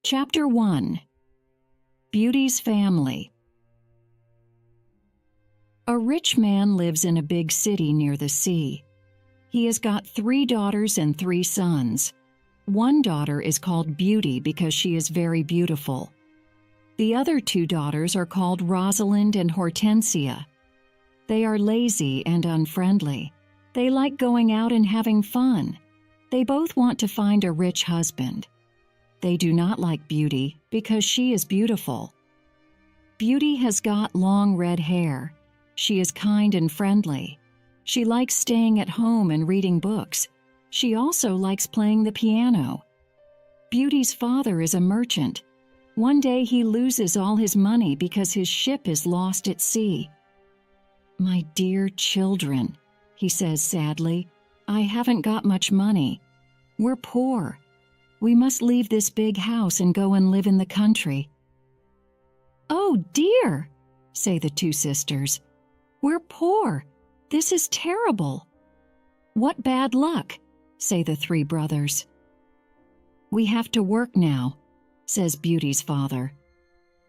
Chapter 1. Beauty's Family. A rich man lives in a big city near the sea. He has got 3 daughters and 3 sons. One daughter is called Beauty because she is very beautiful. The other 2 daughters are called Rosalind and Hortensia. They are lazy and unfriendly. They like going out and having fun. They both want to find a rich husband. They do not like Beauty because she is beautiful. Beauty has got long red hair. She is kind and friendly. She likes staying at home and reading books. She also likes playing the piano. Beauty's father is a merchant. One day he loses all his money because his ship is lost at sea. "My dear children," he says sadly, "I haven't got much money. We're poor. We must leave this big house and go and live in the country." "Oh dear," say the 2 sisters. "We're poor. This is terrible." "What bad luck," say the 3 brothers. "We have to work now," says Beauty's father.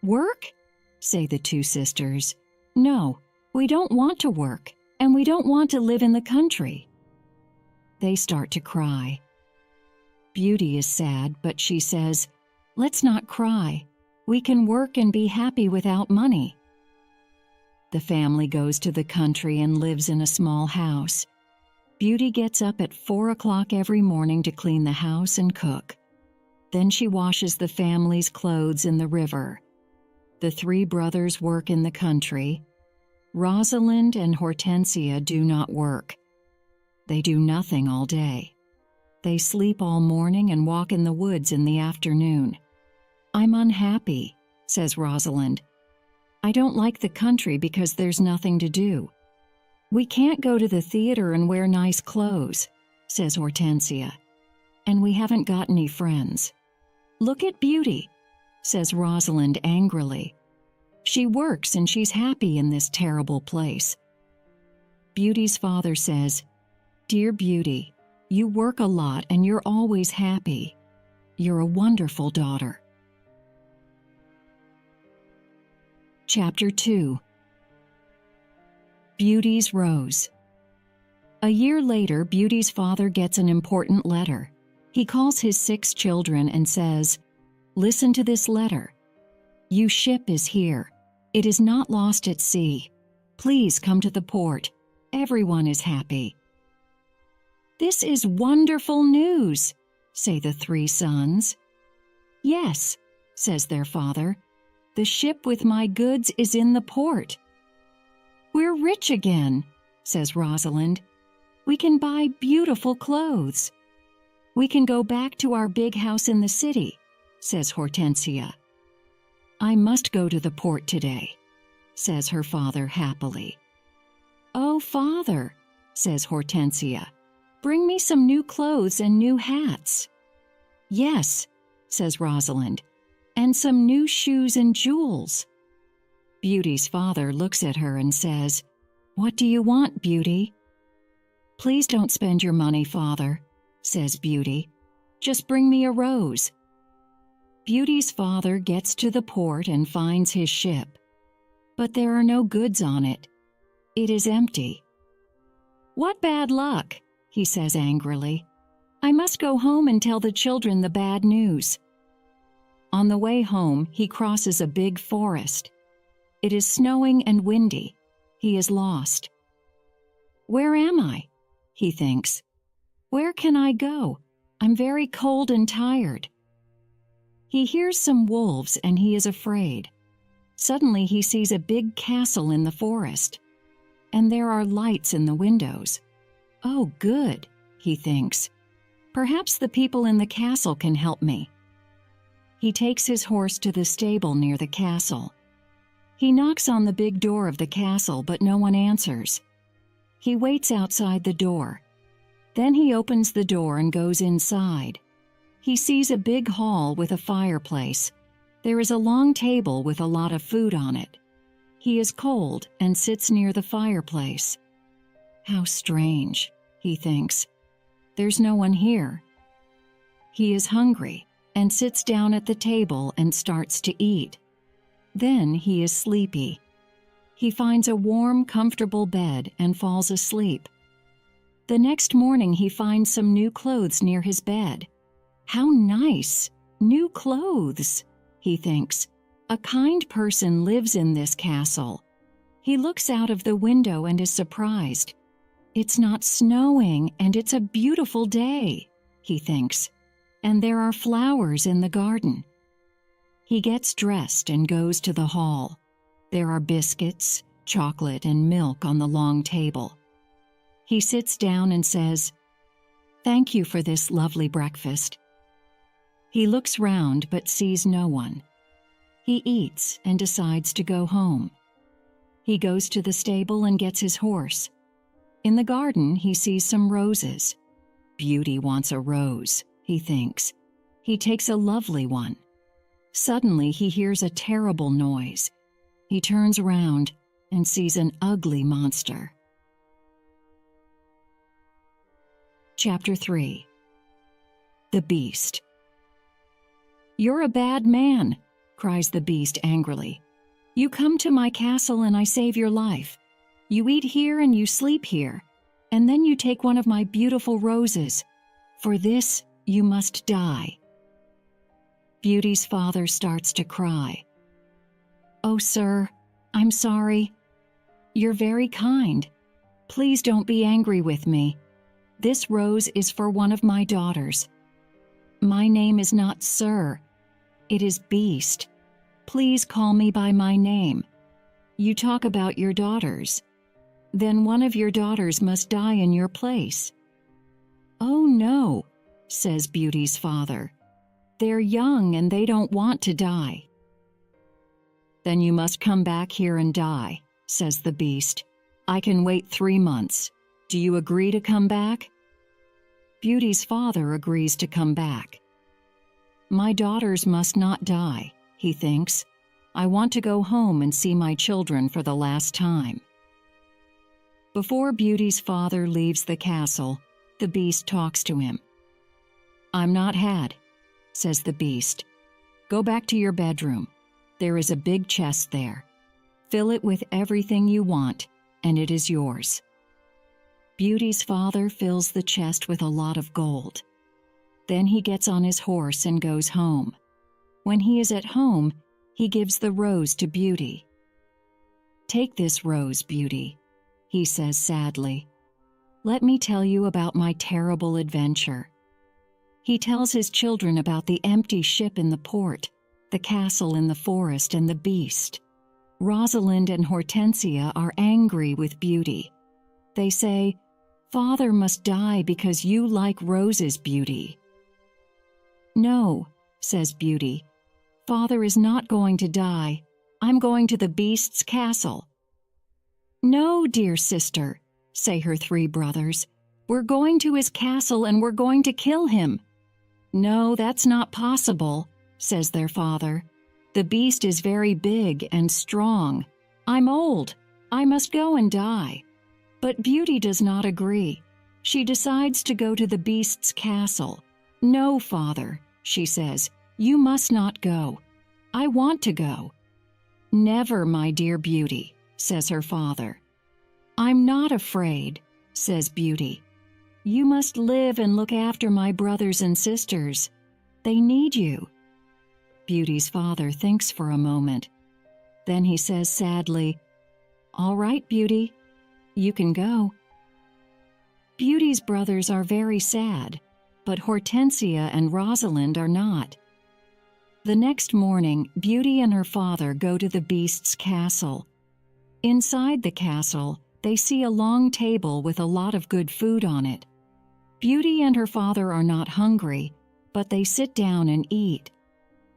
"Work?" say the 2 sisters. "No, we don't want to work, and we don't want to live in the country." They start to cry. Beauty is sad, but she says, "Let's not cry. We can work and be happy without money." The family goes to the country and lives in a small house. Beauty gets up at 4 o'clock every morning to clean the house and cook. Then she washes the family's clothes in the river. The 3 brothers work in the country. Rosalind and Hortensia do not work. They do nothing all day. They sleep all morning and walk in the woods in the afternoon. "I'm unhappy," says Rosalind. "I don't like the country because there's nothing to do." "We can't go to the theater and wear nice clothes," says Hortensia. "And we haven't got any friends." "Look at Beauty," says Rosalind angrily. "She works and she's happy in this terrible place." Beauty's father says, "Dear Beauty, you work a lot and you're always happy. You're a wonderful daughter." Chapter 2. Beauty's Rose. A year later, Beauty's father gets an important letter. He calls his 6 children and says, "Listen to this letter. Your ship is here. It is not lost at sea. Please come to the port. Everyone is happy." "This is wonderful news," say the 3 sons. "Yes," says their father. "The ship with my goods is in the port." "We're rich again," says Rosalind. "We can buy beautiful clothes." "We can go back to our big house in the city," says Hortensia. "I must go to the port today," says her father happily. "Oh, father," says Hortensia, "bring me some new clothes and new hats." "Yes," says Rosalind, "and some new shoes and jewels." Beauty's father looks at her and says, "What do you want, Beauty?" "Please don't spend your money, father," says Beauty. "Just bring me a rose." Beauty's father gets to the port and finds his ship. But there are no goods on it. It is empty. "What bad luck," he says angrily. "I must go home and tell the children the bad news." On the way home, he crosses a big forest. It is snowing and windy. He is lost. "Where am I?" he thinks. "Where can I go? I'm very cold and tired." He hears some wolves and he is afraid. Suddenly he sees a big castle in the forest. And there are lights in the windows. "Oh, good," he thinks. "Perhaps the people in the castle can help me." He takes his horse to the stable near the castle. He knocks on the big door of the castle, but no one answers. He waits outside the door. Then he opens the door and goes inside. He sees a big hall with a fireplace. There is a long table with a lot of food on it. He is cold and sits near the fireplace. "How strange," he thinks. "There's no one here." He is hungry, and sits down at the table and starts to eat. Then he is sleepy. He finds a warm, comfortable bed and falls asleep. The next morning he finds some new clothes near his bed. How nice! New clothes, he thinks. A kind person lives in this castle. He looks out of the window and is surprised. It's not snowing and it's a beautiful day, he thinks, and there are flowers in the garden. He gets dressed and goes to the hall. There are biscuits, chocolate, and milk on the long table. He sits down and says, "Thank you for this lovely breakfast." He looks round but sees no one. He eats and decides to go home. He goes to the stable and gets his horse. In the garden, he sees some roses. Beauty wants a rose, he thinks. He takes a lovely one. Suddenly, he hears a terrible noise. He turns around and sees an ugly monster. Chapter 3. The Beast. "You're a bad man," cries the beast angrily. "You come to my castle and I save your life. You eat here and you sleep here, and then you take one of my beautiful roses. For this, you must die." Beauty's father starts to cry. "Oh, sir, I'm sorry. You're very kind. Please don't be angry with me. This rose is for one of my daughters. My name is not Sir. It is Beast. Please call me by my name. You talk about your daughters. Then one of your daughters must die in your place." "Oh, no," says Beauty's father. "They're young and they don't want to die." "Then you must come back here and die," says the beast. "I can wait 3 months. Do you agree to come back?" Beauty's father agrees to come back. "My daughters must not die," he thinks. "I want to go home and see my children for the last time." Before Beauty's father leaves the castle, the beast talks to him. "I'm not had," says the beast. "Go back to your bedroom. There is a big chest there. Fill it with everything you want, and it is yours." Beauty's father fills the chest with a lot of gold. Then he gets on his horse and goes home. When he is at home, he gives the rose to Beauty. "Take this rose, Beauty," he says sadly. "Let me tell you about my terrible adventure." He tells his children about the empty ship in the port, the castle in the forest, and the beast. Rosalind and Hortensia are angry with Beauty. They say, "Father must die because you like roses, Beauty." "No," says Beauty. "Father is not going to die. I'm going to the beast's castle." "No, dear sister," say her 3 brothers. "We're going to his castle and we're going to kill him." "No, that's not possible," says their father. "The beast is very big and strong. I'm old. I must go and die." But Beauty does not agree. She decides to go to the beast's castle. "No, father," she says, "you must not go. I want to go." "Never, my dear Beauty," says her father. "I'm not afraid," says Beauty. "You must live and look after my brothers and sisters. They need you." Beauty's father thinks for a moment. Then he says sadly, "All right, Beauty, you can go." Beauty's brothers are very sad, but Hortensia and Rosalind are not. The next morning, Beauty and her father go to the beast's castle. Inside the castle, they see a long table with a lot of good food on it. Beauty and her father are not hungry, but they sit down and eat.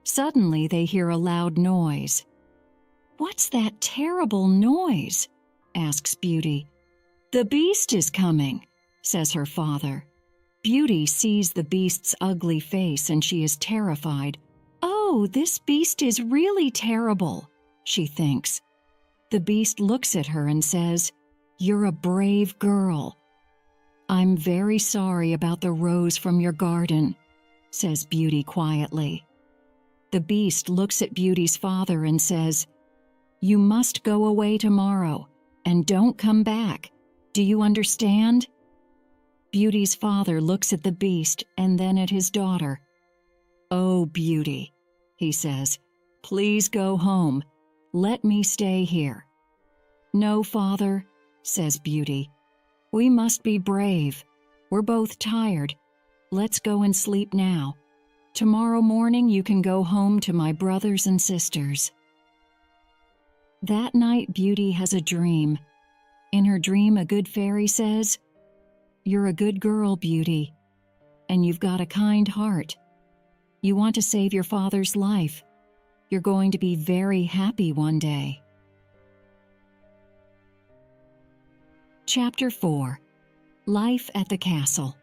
Suddenly, they hear a loud noise. "What's that terrible noise?" asks Beauty. "The beast is coming," says her father. Beauty sees the beast's ugly face and she is terrified. "Oh, this beast is really terrible," she thinks. The beast looks at her and says, "You're a brave girl. I'm very sorry about the rose from your garden. says Beauty quietly. The Beast looks at Beauty's father and says, "You must go away tomorrow, and don't come back. Do you understand?" Beauty's father looks at the Beast and then at his daughter. "Oh, Beauty," he says, "please go home. Let me stay here." "No, father," says Beauty. "We must be brave. We're both tired. Let's go and sleep now. Tomorrow morning you can go home to my brothers and sisters." That night, Beauty has a dream. In her dream, a good fairy says, "You're a good girl, Beauty, and you've got a kind heart. You want to save your father's life. You're going to be very happy one day." Chapter 4. Life at the Castle.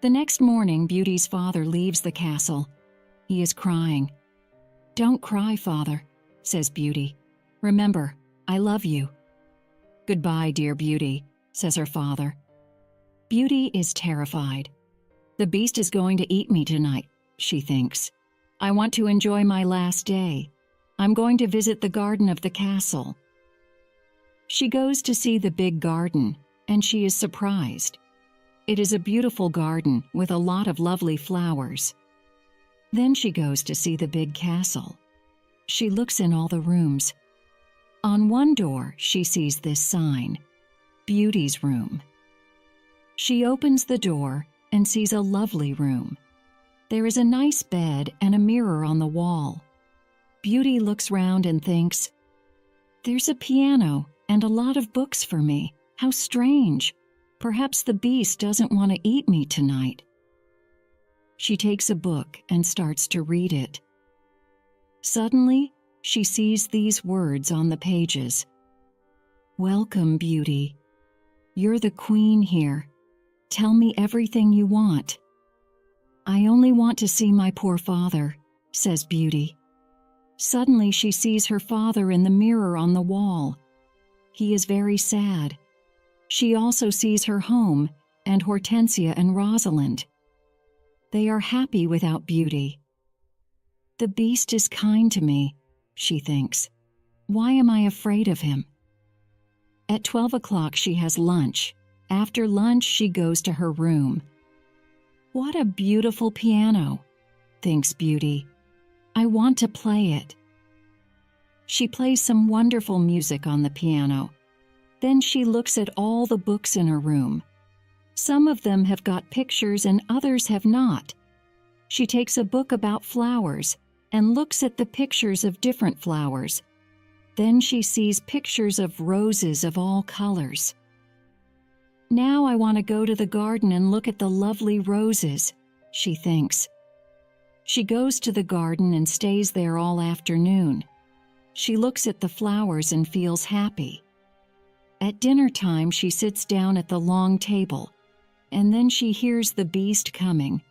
The next morning, Beauty's father leaves the castle. He is crying. "Don't cry, father," says Beauty. "Remember, I love you." "Goodbye, dear Beauty," says her father. Beauty is terrified. The Beast is going to eat me tonight, she thinks. I want to enjoy my last day. I'm going to visit the garden of the castle. She goes to see the big garden, and she is surprised. It is a beautiful garden with a lot of lovely flowers. Then she goes to see the big castle. She looks in all the rooms. On one door, she sees this sign, "Beauty's Room." She opens the door and sees a lovely room. There is a nice bed and a mirror on the wall. Beauty looks round and thinks, "There's a piano and a lot of books for me. How strange. Perhaps the Beast doesn't want to eat me tonight." She takes a book and starts to read it. Suddenly, she sees these words on the pages. "Welcome, Beauty. You're the queen here. Tell me everything you want." "I only want to see my poor father," says Beauty. Suddenly, she sees her father in the mirror on the wall. He is very sad. She also sees her home and Hortensia and Rosalind. They are happy without Beauty. The Beast is kind to me, she thinks. Why am I afraid of him? At 12 o'clock, she has lunch. After lunch, she goes to her room. What a beautiful piano, thinks Beauty. I want to play it. She plays some wonderful music on the piano. Then she looks at all the books in her room. Some of them have got pictures and others have not. She takes a book about flowers and looks at the pictures of different flowers. Then she sees pictures of roses of all colors. Now I want to go to the garden and look at the lovely roses, she thinks. She goes to the garden and stays there all afternoon. She looks at the flowers and feels happy. At dinner time, she sits down at the long table, and then she hears the Beast coming.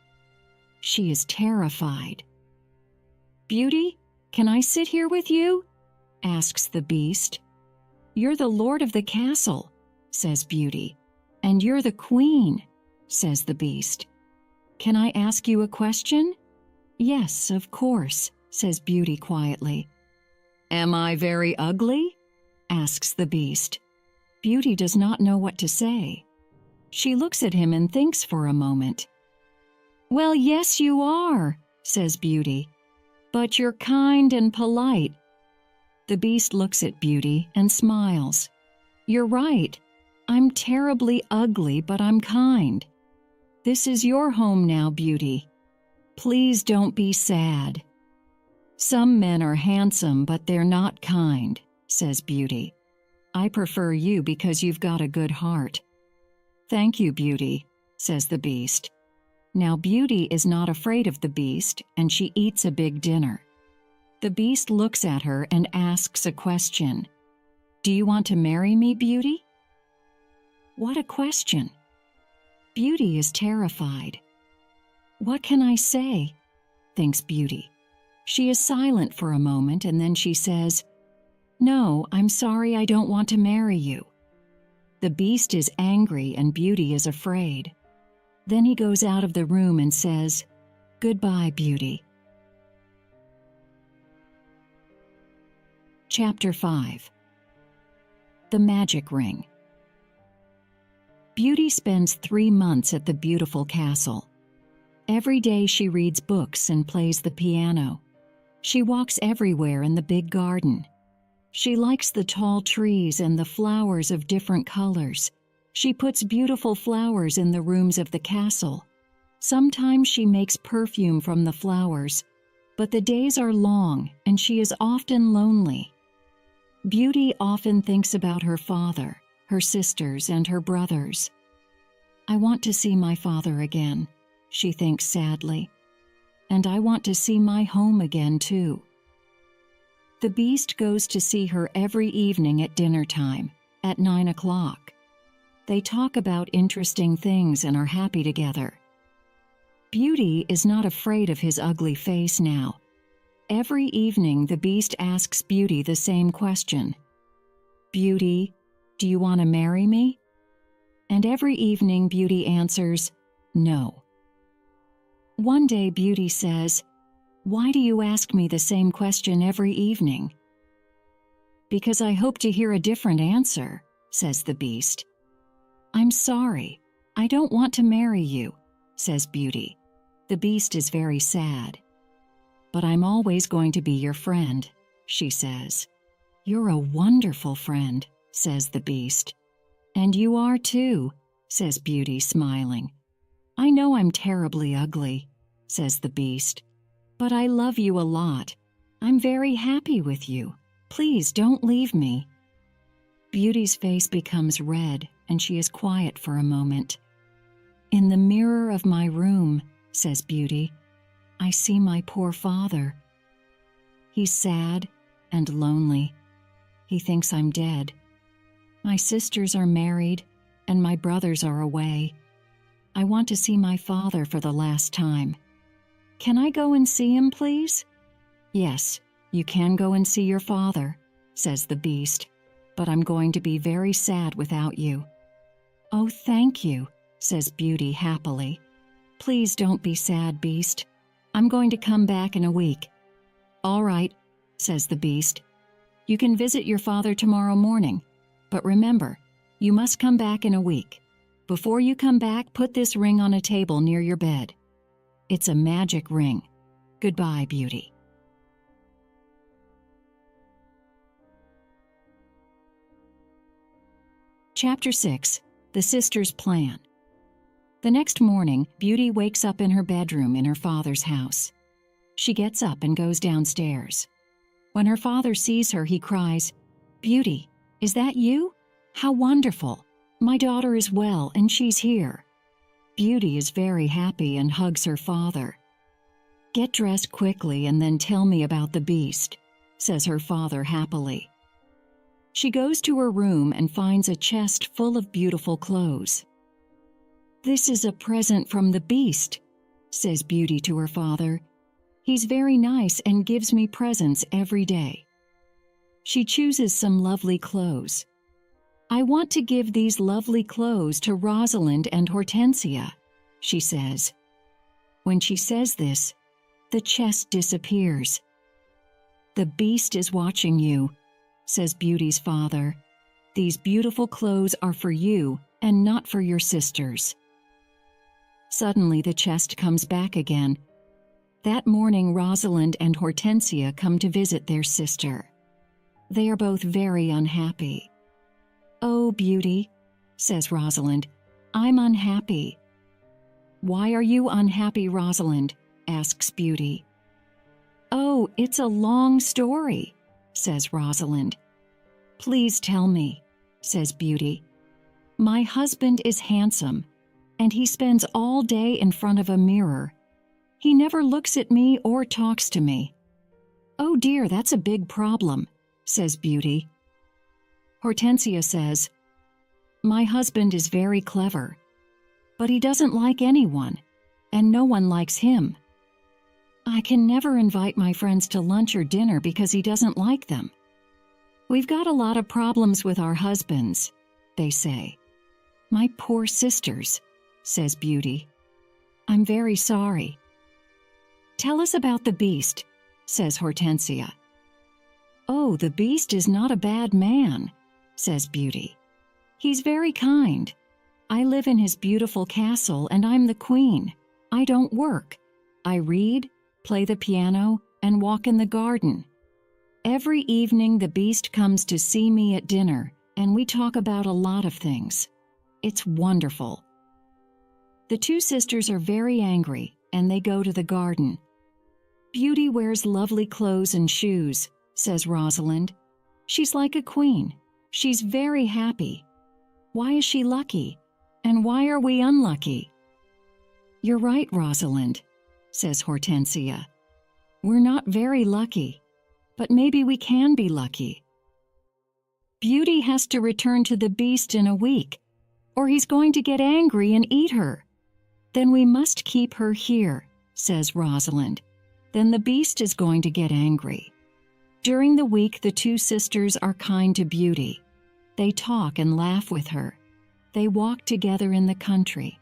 She is terrified. "Beauty, can I sit here with you?" asks the Beast. "You're the lord of the castle," says Beauty. "And you're the queen," says the Beast. "Can I ask you a question?" "Yes, of course," says Beauty quietly. "Am I very ugly?" asks the Beast. Beauty does not know what to say. She looks at him and thinks for a moment. "Well, yes, you are," says Beauty. "But you're kind and polite." The Beast looks at Beauty and smiles. "You're right. I'm terribly ugly, but I'm kind. This is your home now, Beauty. Please don't be sad." "Some men are handsome, but they're not kind," says Beauty. "I prefer you because you've got a good heart." "Thank you, Beauty," says the Beast. Now Beauty is not afraid of the Beast, and she eats a big dinner. The Beast looks at her and asks a question. "Do you want to marry me, Beauty?" What a question! Beauty is terrified. What can I say? Thinks Beauty. She is silent for a moment and then she says, "No, I'm sorry, I don't want to marry you." The Beast is angry and Beauty is afraid. Then he goes out of the room and says, "Goodbye, Beauty." Chapter 5. The Magic Ring. Beauty spends 3 months at the beautiful castle. Every day she reads books and plays the piano. She walks everywhere in the big garden. She likes the tall trees and the flowers of different colors. She puts beautiful flowers in the rooms of the castle. Sometimes she makes perfume from the flowers, but the days are long and she is often lonely. Beauty often thinks about her father, her sisters, and her brothers. "I want to see my father again," she thinks sadly. "And I want to see my home again, too." The Beast goes to see her every evening at dinner time, at 9 o'clock. They talk about interesting things and are happy together. Beauty is not afraid of his ugly face now. Every evening the Beast asks Beauty the same question. "Beauty, do you want to marry me?" And every evening Beauty answers, "No." One day Beauty says, "Why do you ask me the same question every evening?" "Because I hope to hear a different answer," says the Beast. "I'm sorry, I don't want to marry you," says Beauty. The Beast is very sad. "But I'm always going to be your friend," she says. "You're a wonderful friend," says the Beast. "And you are too," says Beauty, smiling. "I know I'm terribly ugly," says the Beast, "but I love you a lot. I'm very happy with you. Please don't leave me." Beauty's face becomes red and she is quiet for a moment. "In the mirror of my room," says Beauty, "I see my poor father. He's sad and lonely. He thinks I'm dead. My sisters are married and my brothers are away. I want to see my father for the last time. Can I go and see him, please?" "Yes, you can go and see your father," says the Beast, "but I'm going to be very sad without you." "Oh, thank you," says Beauty happily. "Please don't be sad, Beast. I'm going to come back in a week." "All right," says the Beast. "You can visit your father tomorrow morning, but remember, you must come back in a week. Before you come back, put this ring on a table near your bed. It's a magic ring. Goodbye, Beauty." Chapter 6. The Sisters' Plan. The next morning, Beauty wakes up in her bedroom in her father's house. She gets up and goes downstairs. When her father sees her, he cries, "Beauty, is that you? How wonderful! My daughter is well and she's here." Beauty is very happy and hugs her father. "Get dressed quickly and then tell me about the Beast," says her father happily. She goes to her room and finds a chest full of beautiful clothes. "This is a present from the Beast," says Beauty to her father. "He's very nice and gives me presents every day." She chooses some lovely clothes. "I want to give these lovely clothes to Rosalind and Hortensia," she says. When she says this, the chest disappears. "The Beast is watching you," says Beauty's father. "These beautiful clothes are for you and not for your sisters." Suddenly the chest comes back again. That morning Rosalind and Hortensia come to visit their sister. They are both very unhappy. "Oh, Beauty," says Rosalind, "I'm unhappy." "Why are you unhappy, Rosalind?" asks Beauty. "Oh, it's a long story," says Rosalind. "Please tell me," says Beauty. "My husband is handsome, and he spends all day in front of a mirror. He never looks at me or talks to me." "Oh dear, that's a big problem," says Beauty. Hortensia says, "My husband is very clever, but he doesn't like anyone, and no one likes him. I can never invite my friends to lunch or dinner because he doesn't like them. We've got a lot of problems with our husbands," they say. "My poor sisters," says Beauty, I'm very sorry." "Tell us about the beast," says Hortensia. "Oh, the beast is not a bad man," says Beauty. "He's very kind. I live in his beautiful castle and I'm the queen. I don't work. I read, play the piano, and walk in the garden. Every evening the beast comes to see me at dinner and we talk about a lot of things. It's wonderful." The two sisters are very angry and they go to the garden. "Beauty wears lovely clothes and shoes," says Rosalind. "She's like a queen. She's very happy. Why is she lucky? And why are we unlucky?" "You're right, Rosalind," says Hortensia. "We're not very lucky, but maybe we can be lucky. Beauty has to return to the beast in a week, or he's going to get angry and eat her. Then we must keep her here," says Rosalind. "Then the beast is going to get angry." During the week, the two sisters are kind to Beauty. They talk and laugh with her. They walk together in the country.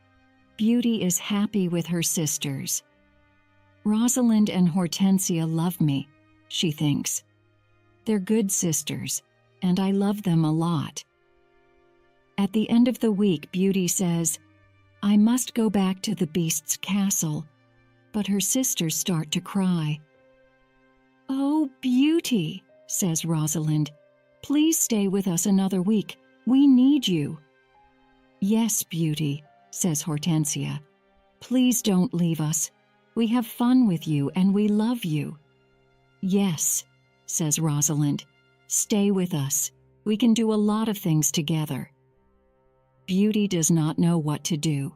Beauty is happy with her sisters. "Rosalind and Hortensia love me," she thinks. "They're good sisters, and I love them a lot." At the end of the week, Beauty says, "I must go back to the beast's castle," but her sisters start to cry. "Oh, Beauty," says Rosalind, "please stay with us another week. We need you." "Yes, Beauty," says Hortensia. "Please don't leave us. We have fun with you and we love you." "Yes," says Rosalind, "stay with us. We can do a lot of things together." Beauty does not know what to do.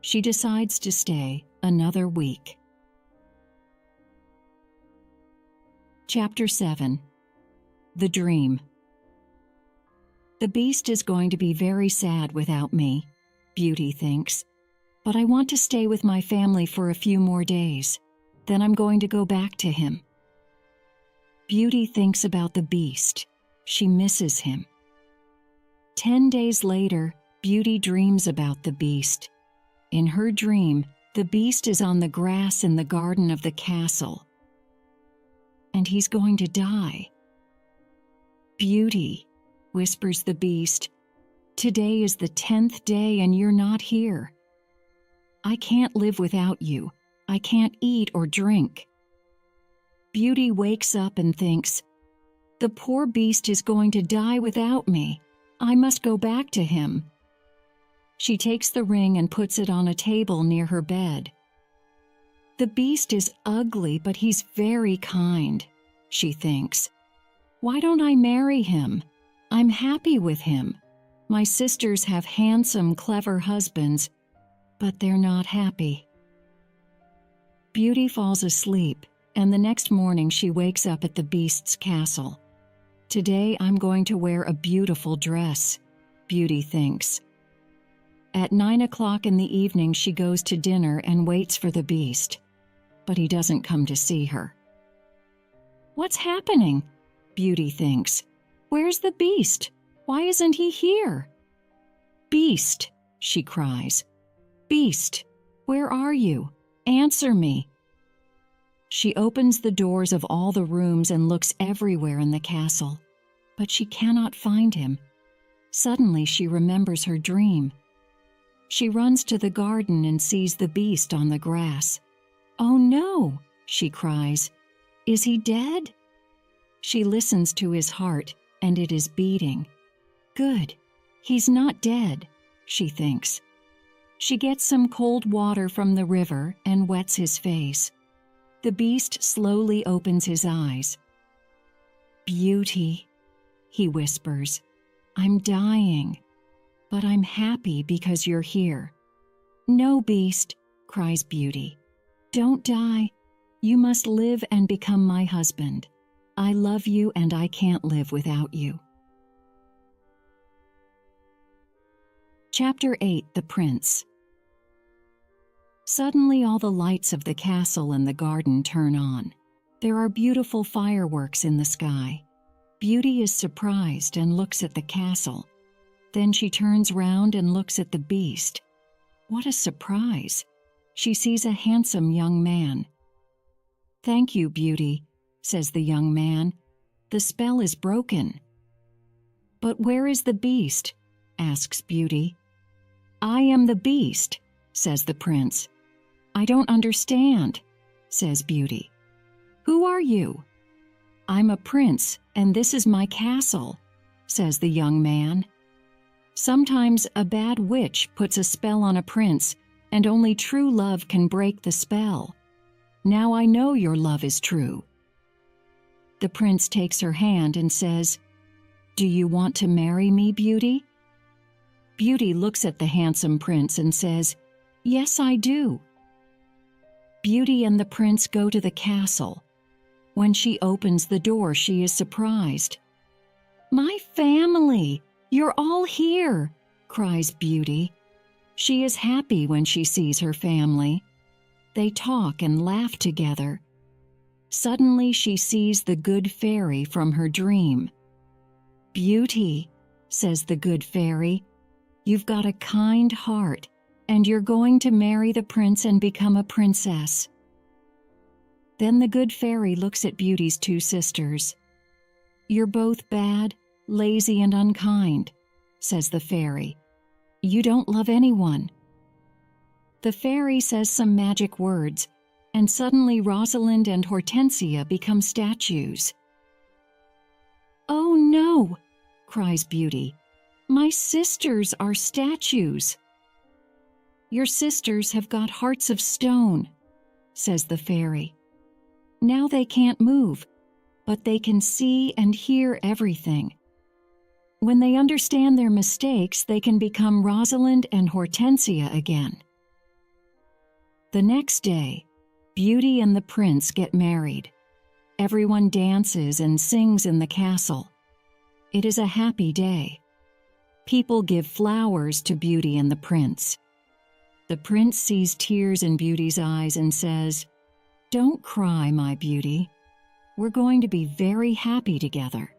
She decides to stay another week. Chapter 7. The Dream. "The beast is going to be very sad without me," Beauty thinks. "But I want to stay with my family for a few more days. Then I'm going to go back to him." Beauty thinks about the beast. She misses him. 10 days later, Beauty dreams about the beast. In her dream, the beast is on the grass in the garden of the castle. And he's going to die. "Beauty," whispers the beast, "today is the 10th day and you're not here. I can't live without you. I can't eat or drink." Beauty wakes up and thinks, "The poor beast is going to die without me. I must go back to him." She takes the ring and puts it on a table near her bed. "The beast is ugly, but he's very kind," she thinks. "Why don't I marry him? I'm happy with him. My sisters have handsome, clever husbands, but they're not happy." Beauty falls asleep, and the next morning she wakes up at the beast's castle. "Today I'm going to wear a beautiful dress," Beauty thinks. At 9 o'clock in the evening, she goes to dinner and waits for the beast, but he doesn't come to see her. "What's happening?" Beauty thinks. "Where's the beast? Why isn't he here?" "Beast," she cries. "Beast, where are you? Answer me." She opens the doors of all the rooms and looks everywhere in the castle, but she cannot find him. Suddenly she remembers her dream. She runs to the garden and sees the beast on the grass. "Oh no," she cries. "Is he dead?" She listens to his heart, and it is beating. "Good, he's not dead," she thinks. She gets some cold water from the river and wets his face. The beast slowly opens his eyes. "Beauty," he whispers, "I'm dying, but I'm happy because you're here." "No, beast," cries Beauty. "Don't die. You must live and become my husband. I love you and I can't live without you." Chapter 8. The Prince. Suddenly all the lights of the castle and the garden turn on. There are beautiful fireworks in the sky. Beauty is surprised and looks at the castle. Then she turns round and looks at the beast. What a surprise! she sees a handsome young man. "Thank you, Beauty," says the young man. "The spell is broken." "But where is the beast?" asks Beauty. "I am the beast," says the prince. "I don't understand," says Beauty. "Who are you?" "I'm a prince, and this is my castle," says the young man. Sometimes a bad witch puts a spell on a prince, and only true love can break the spell. Now I know your love is true. The prince takes her hand and says, "Do you want to marry me, Beauty?" Beauty looks at the handsome prince and says, "Yes, I do." Beauty and the prince go to the castle. When she opens the door, she is surprised. "My family! You're all here!" cries Beauty. She is happy when she sees her family. They talk and laugh together. Suddenly she sees the good fairy from her dream. "Beauty," says the good fairy, "you've got a kind heart, and you're going to marry the prince and become a princess." Then the good fairy looks at Beauty's two sisters. "You're both bad, lazy, and unkind," says the fairy. "You don't love anyone." The fairy says some magic words, and suddenly Rosalind and Hortensia become statues. "Oh no!" cries Beauty. "My sisters are statues." "Your sisters have got hearts of stone," says the fairy. "Now they can't move, but they can see and hear everything. When they understand their mistakes, they can become Rosalind and Hortensia again." The next day, Beauty and the prince get married. Everyone dances and sings in the castle. It is a happy day. People give flowers to Beauty and the prince. The prince sees tears in Beauty's eyes and says, "Don't cry, my beauty. We're going to be very happy together."